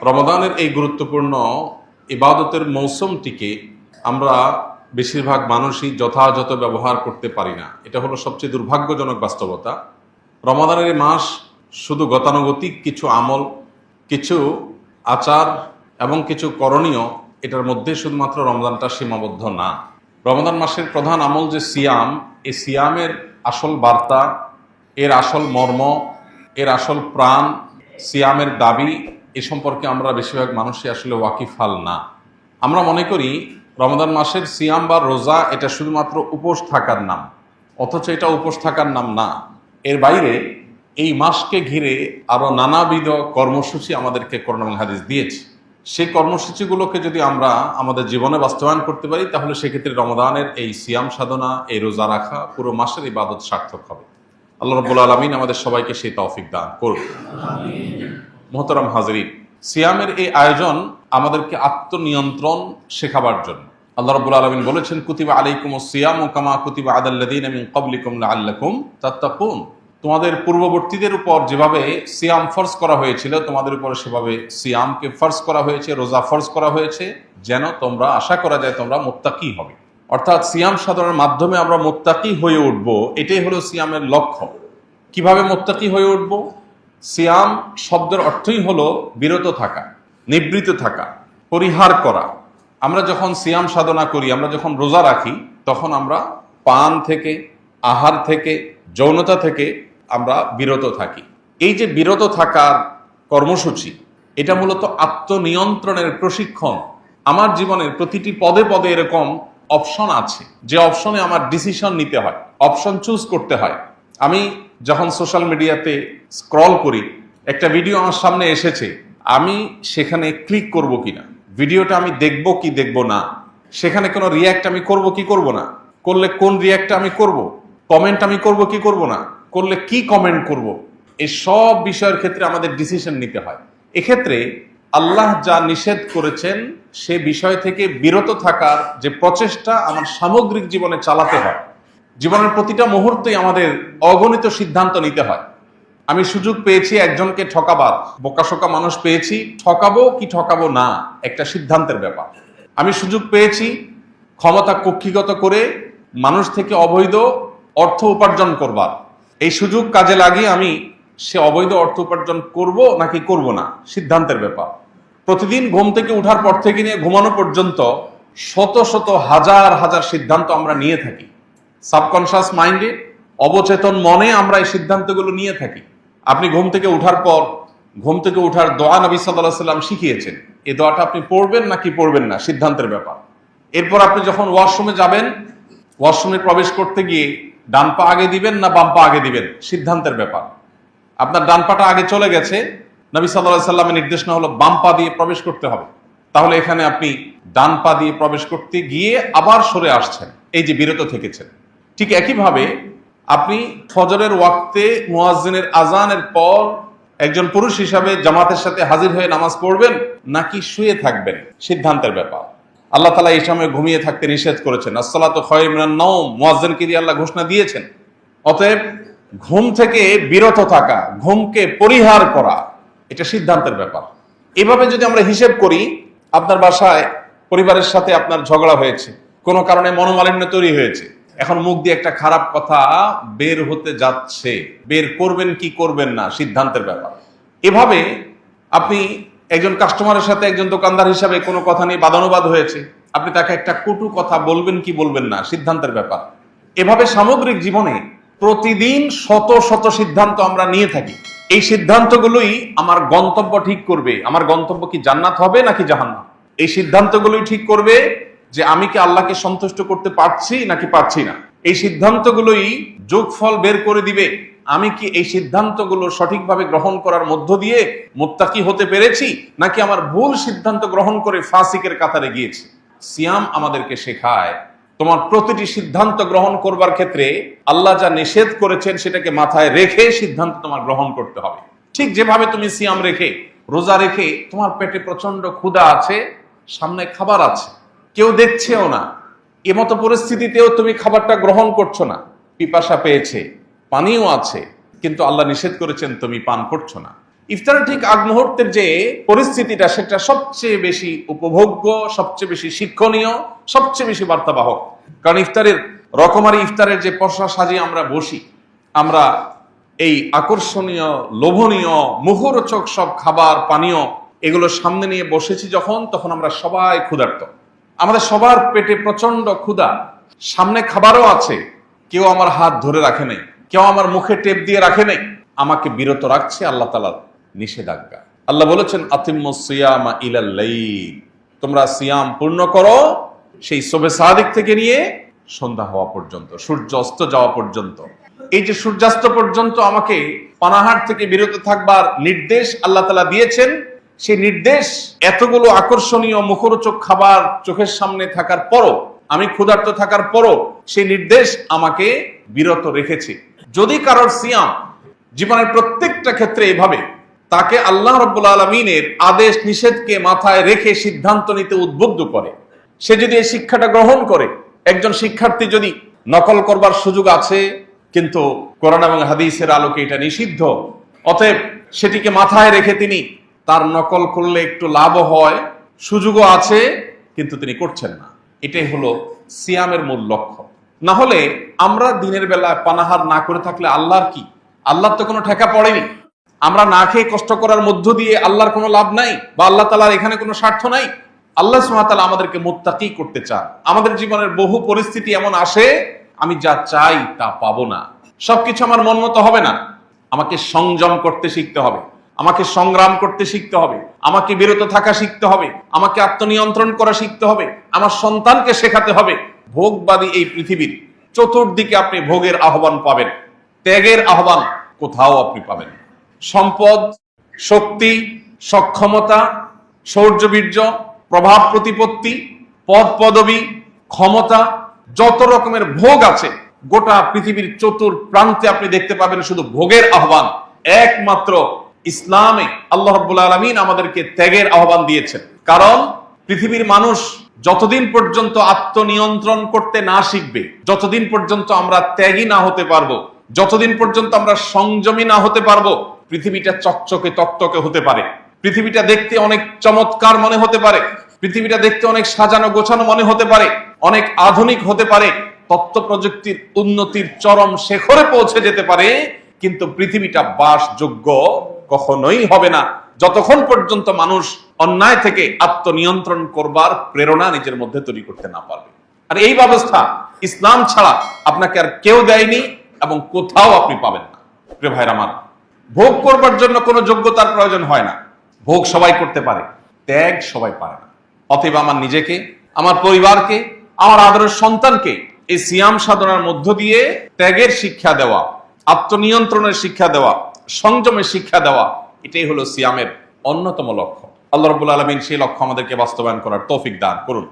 রমাদানের এই গুরুত্বপূর্ণ ইবাদতের মৌসুমটিকে আমরা বেশিরভাগ মানুষই যথাযথ ব্যবহার করতে পারি না। এটা হলো সবচেয়ে দুর্ভাগ্যজনক বাস্তবতা। রমাদানের এই মাস শুধু গতানুগতিক কিছু আমল, কিছু আচার এবং কিছু করণীয়, এটার মধ্যে শুধুমাত্র রমজানটা সীমাবদ্ধ না। রমাদান মাসের প্রধান আমল যে সিয়াম, এই সিয়ামের আসল বার্তা, এর আসল মর্ম, এর আসল প্রাণ, সিয়ামের দাবি, এ সম্পর্কে আমরা বেশিরভাগ মানুষই আসলে ওয়াকিফাল না। আমরা মনে করি রমাদান মাসের সিয়াম বা রোজা এটা শুধুমাত্র উপোস থাকার নাম, অথচ এটা উপোস থাকার নাম না। এর বাইরে এই মাসকে ঘিরে আরও নানাবিধ কর্মসূচি আমাদেরকে কোরআন এবং হাদিস দিয়েছে। সেই কর্মসূচিগুলোকে যদি আমরা আমাদের জীবনে বাস্তবায়ন করতে পারি, তাহলে সেক্ষেত্রে রমাদানের এই সিয়াম সাধনা, এই রোজা রাখা, পুরো মাসের ইবাদত সার্থক হবে। আল্লাহ রাব্বুল আলামিন আমাদের সবাইকে সেই তৌফিক দান করুন। মুহতারাম হাজরিন, সিয়ামের এই আয়োজন আমাদেরকে আত্মনিয়ন্ত্রণ শেখাবার জন্য। আল্লাহ রাব্বুল আলামিন বলেছেন, কুতিবা আলাইকুমুস সিয়ামু কামা কুতিবা আলাল লাযিনা মিন ক্বাবলিকুম লাআল্লাকুম তাত্তাকুন। তোমাদের পূর্ববর্তীদের উপর যেভাবে সিয়াম ফরজ করা হয়েছিল, তোমাদের উপর সেভাবে সিয়ামকে ফরজ করা হয়েছে, রোজা ফরজ করা হয়েছে, যেন তোমরা আশা করা যায় তোমরা মুত্তাকি হবে। অর্থাৎ সিয়াম সাধনার মাধ্যমে আমরা মুত্তাকি হয়ে উঠব, এটাই হলো সিয়ামের লক্ষ্য। কিভাবে মুত্তাকি হয়ে উঠব? সিয়াম শব্দের অর্থই হলো বিরত থাকা, নিবৃত থাকা, পরিহার করা। আমরা যখন সিয়াম সাধনা করি, আমরা যখন রোজা রাখি, তখন আমরা পান থেকে, আহার থেকে, যৌনতা থেকে আমরা বিরত থাকি। এই যে বিরত থাকার কর্মসূচি, এটা মূলত আত্মনিয়ন্ত্রণের প্রশিক্ষণ। আমার জীবনের প্রতিটি পদে পদে এরকম অপশন আছে, যে অপশনে আমার ডিসিশন নিতে হয়, অপশন চুজ করতে হয়। আমি যখন সোশ্যাল মিডিয়াতে স্ক্রল করি, একটা ভিডিও আমার সামনে এসেছে, আমি সেখানে ক্লিক করব কিনা, ভিডিওটা আমি দেখব কি দেখব না, সেখানে কোনো রিয়্যাক্ট আমি করব কি করব না, করলে কোন রিয়্যাক্ট আমি করব, কমেন্ট আমি করব কি করব না, করলে কি কমেন্ট করব, এই সব বিষয়ের ক্ষেত্রে আমাদের ডিসিশন নিতে হয়। এক্ষেত্রে আল্লাহ যা নিষেধ করেছেন সে বিষয় থেকে বিরত থাকার যে প্রচেষ্টা আমার সামগ্রিক জীবনে চালাতে হয়। জীবনের প্রতিটা মুহূর্তেই আমাদের অগণিত সিদ্ধান্ত নিতে হয়। আমি সুযোগ পেয়েছি একজনকে ঠকাবার, বোকাশোকা মানুষ পেয়েছি, ঠকাবো কি ঠকাবো না, একটা সিদ্ধান্তের ব্যাপার। আমি সুযোগ পেয়েছি ক্ষমতা কক্ষিগত করে মানুষ থেকে অবৈধ অর্থ উপার্জন করবার, এই সুযোগ কাজে লাগিয়ে আমি সে অবৈধ অর্থ উপার্জন করব নাকি করব না, সিদ্ধান্তের ব্যাপার। প্রতিদিন ঘুম থেকে উঠার পর থেকে নিয়ে ঘুমানো পর্যন্ত শত শত হাজার হাজার সিদ্ধান্ত আমরা নিয়ে থাকি। সাবকনশিয়াস মাইন্ডে, অবচেতন মনে আমরা এই সিদ্ধান্তগুলো নিয়ে থাকি। আপনি ঘুম থেকে উঠার পর ঘুম থেকে উঠার দোয়া নবী সাল্লাল্লাহু আলাইহি ওয়াসাল্লাম শিখিয়েছেন, এই দোয়াটা আপনি পড়বেন নাকি পড়বেন না, সিদ্ধান্তের ব্যাপার। এরপর আপনি যখন ওয়াশরুমে যাবেন, ওয়াশরুমে প্রবেশ করতে গিয়ে ডান পা আগে দিবেন না বাম পা আগে দিবেন, সিদ্ধান্তের ব্যাপার। আপনার ডান পাটা আগে চলে গেছে, নবী সাল্লাল্লাহু আলাইহি ওয়াসাল্লামের নির্দেশনা হলো বাম পা দিয়ে প্রবেশ করতে হবে, তাহলে এখানে আপনি ডান পা দিয়ে প্রবেশ করতে গিয়ে আবার সরে আসছেন, এই যে বিরত থেকেছেন। ঠিক একইভাবে আপনি ফজরের ওয়াক্তে মুয়াজ্জিনের আজানের পর একজন পুরুষ হিসাবে জামাতের সাথে হাজির হয়ে নামাজ পড়বেন নাকি শুয়ে থাকবেন, সিদ্ধান্তের ব্যাপার। আল্লাহ তাআলা এই সময় ঘুমিয়ে থাকতে নিষেধ করেছেন, আসসালাতু খায়রুম মিনান নাওম, মুয়াজ্জিনকে দিয়ে আল্লাহ ঘোষণা দিয়েছেন। অতএব ঘুম থেকে বিরত থাকা, ঘুমকে পরিহার করা, এটা সিদ্ধান্তের ব্যাপার। এভাবে যদি আমরা হিসেব করি, আপনার বাসায় পরিবারের সাথে আপনার ঝগড়া হয়েছে, কোনো কারণে মনোমালিন্য তৈরি হয়েছে, এখন মুখ দিয়ে একটা খারাপ কথা বের হতে যাচ্ছে, বের করবেন কি করবেন না, সিদ্ধান্তের ব্যাপার। এভাবে আপনি একজন কাস্টমারের সাথে একজন দোকানদার হিসাবে কোনো কথা নিয়ে বাদানুবাদ হয়েছে, আপনি তাকে একটা কটু কথা বলবেন কি বলবেন না, সিদ্ধান্তের ব্যাপার। এভাবে সামগ্রিক জীবনে প্রতিদিন শত শত সিদ্ধান্ত আমরা নিয়ে থাকি। এই সিদ্ধান্তগুলোই আমার গন্তব্য ঠিক করবে, আমার গন্তব্য কি জান্নাত হবে নাকি জাহান্নাম। এই সিদ্ধান্তগুলোই ঠিক করবে যে আমি কি আল্লাহকে সন্তুষ্ট করতে পারছি নাকি পারছি না। এই সিদ্ধান্তগুলোই যোগফল বের করে দিবে আমি কি এই সিদ্ধান্তগুলো সঠিকভাবে গ্রহণ করার মধ্য দিয়ে মুত্তাকি হতে পেরেছি নাকি আমার ভুল সিদ্ধান্ত গ্রহণ করে ফাসিকের কাতারে গিয়েছি। সিয়াম আমাদেরকে শেখায় তোমার প্রতিটি সিদ্ধান্ত গ্রহণ করবার ক্ষেত্রে আল্লাহ যা নিষেধ করেছেন সেটাকে মাথায় রেখে সিদ্ধান্ত তোমার গ্রহণ করতে হবে। ঠিক যেভাবে তুমি সিয়াম রেখে, রোজা রেখে, তোমার পেটে প্রচন্ড ক্ষুধা আছে, সামনে খাবার আছে, কেউ দেখছেও না, এমতো পরিস্থিতিতেও তুমি খাবারটা গ্রহণ করছো না, পিপাসা পেয়েছে, পানিও আছে, কিন্তু আল্লাহ নিষেধ করেছেন তুমি পান করছো না। ইফতারের ঠিক আগ মুহূর্তের যে পরিস্থিতিটা, সেটা সবচেয়ে বেশি উপভোগ্য, সবচেয়ে বেশি শিক্ষণীয়, সবচেয়ে বেশি বার্তাবাহক। কারণ ইফতারের যে পসরা সাজিয়ে আমরা বসি, আমরা এই আকর্ষণীয়, লোভনীয়, মুখরোচক সব খাবার পানীয় এগুলো সামনে নিয়ে বসেছি তখন আমরা সবাই ক্ষুধার্ত। আমাদের সবার পেটে প্রচন্ড ক্ষুধা, সামনে খাবারও আছে, কেউ আমার হাত ধরে রাখে নাই, কেউ আমার মুখে টেপ দিয়ে রাখে নাই, আমাকে বিরত রাখছে আল্লাহ তাআলার নিষেধাজ্ঞা। আল্লাহ বলেছেন আতিম্মুস সিয়ামা ইলাল লাইল, তোমরা সিয়াম পূর্ণ করো সেই সুবহে সাদিক থেকে নিয়ে সন্ধ্যা হওয়া পর্যন্ত, সূর্য অস্ত যাওয়া পর্যন্ত। এই যে সূর্যাস্ত পর্যন্ত আমাকে পানাহার থেকে বিরত থাকবার নির্দেশ আল্লাহ তাআলা দিয়েছেন, সেই নির্দেশ এতগুলো আকর্ষণীয় মুখরোচক খাবার চোখের সামনে থাকার পরও, আমি ক্ষুধার্ত থাকার পরও সেই নির্দেশ আমাকে বিরত রেখেছে। যদি কারোর সিয়াম জীবনের প্রত্যেকটা ক্ষেত্রে এভাবে তাকে আল্লাহ রাব্বুল আলামিনের আদেশ নিষেধকে মাথায় রেখে সিদ্ধান্ত নিতে উদ্বুদ্ধ করে, সে যদি এই শিক্ষাটা গ্রহণ করে, একজন শিক্ষার্থী যদি নকল করবার সুযোগ আছে কিন্তু কোরআন এবং হাদিসের আলোকে এটা নিষিদ্ধ, অতএব সেটিকে মাথায় রেখে তিনি তার নকল করলে একটু লাভও হয়, সুযোগও আছে, কিন্তু তিনি করছেন না। এটাই হলো সিয়ামের মূল লক্ষ্য। না হলে আমরা দিনের বেলা পানাহার না করে থাকলে আল্লাহর কি? আল্লাহর তো কোনো ঠেকা পড়েনি। আমরা না খেয়ে কষ্ট করার মধ্য দিয়ে আল্লাহর কোনো লাভ নাই, বা আল্লাহ তাআলার এখানে কোনো স্বার্থ নাই। আল্লাহ সুবহানাহু ওয়া তাআলা আমাদেরকে মুত্তাকি করতে চান। আমাদের জীবনের বহু পরিস্থিতি এমন আসে, আমি যা চাই তা পাবো না, সবকিছু আমার মন মতো হবে না। আমাকে সংযম করতে শিখতে হবে, আমাকে সংগ্রাম করতে শিখতে হবে, আমাকে বিরত থাকা শিখতে হবে, আমাকে আত্মনিয়ন্ত্রণ করা শিখতে হবে, আমার সন্তানকে শেখাতে হবে। ভোগবাদী এই পৃথিবীর চতুর্দিকে আপনি ভোগের আহ্বান পাবেন, ত্যাগের আহ্বান কোথাও আপনি পাবেন না। সম্পদ, শক্তি, সক্ষমতা, শৌর্যবীর্য, প্রভাব প্রতিপত্তি, পদ পদবী, ক্ষমতা, যত রকমের ভোগ আছে গোটা পৃথিবীর চতুর প্রান্তে আপনি দেখতে পাবেন শুধু ভোগের আহ্বান। একমাত্র ইসলামে আল্লাহ রাব্বুল আলামিন আমাদেরকে ত্যাগের আহ্বান দিয়েছেন। কারণ পৃথিবীর মানুষ যতদিন পর্যন্ত আত্মনিয়ন্ত্রণ করতে না শিখবে, যতদিন পর্যন্ত আমরা ত্যাগী না হতে পারবো, যতদিন পর্যন্ত আমরা সংযমী না হতে পারবো, পৃথিবীটা চকচকে তকতকে হতে পারে, পৃথিবীটা দেখতে অনেক চমৎকার মনে হতে পারে, পৃথিবীটা দেখতে অনেক সাজানো গোছানো মনে হতে পারে, অনেক আধুনিক হতে পারে, তথ্য প্রযুক্তির উন্নতির চরম শেখরে পৌঁছে যেতে পারে, কিন্তু পৃথিবীটা বাসযোগ্য কখনোই হবে না যতক্ষণ পর্যন্ত মানুষ অন্যায় থেকে আত্মনিয়ন্ত্রণ করবার প্রেরণা নিজের মধ্যে তৈরি করতে না পারবে। আর এই ব্যবস্থা ইসলাম ছাড়া আপনাকে আর কেউ দেয়নি এবং কোথাও আপনি পাবেন না। প্রিয় ভাইরা আমার, ভোগ করবার জন্য কোনো যোগ্যতার প্রয়োজন হয় না। ভোগ সবাই করতে পারে, ত্যাগ সবাই পারে না। অতএব আমার নিজেকে, আমার পরিবারকে, আমার আদরের সন্তানকে এই সিয়াম সাধনার মধ্য দিয়ে ত্যাগের শিক্ষা দেওয়া, আত্মনিয়ন্ত্রণের শিক্ষা দেওয়া, সংযমের শিক্ষা দেওয়া, এটাই হলো সিয়ামের অন্যতম লক্ষ্য। আল্লাহ রাব্বুল আলামিন সেই লক্ষ্য আমাদেরকে বাস্তবায়ন করার তৌফিক দান করুন।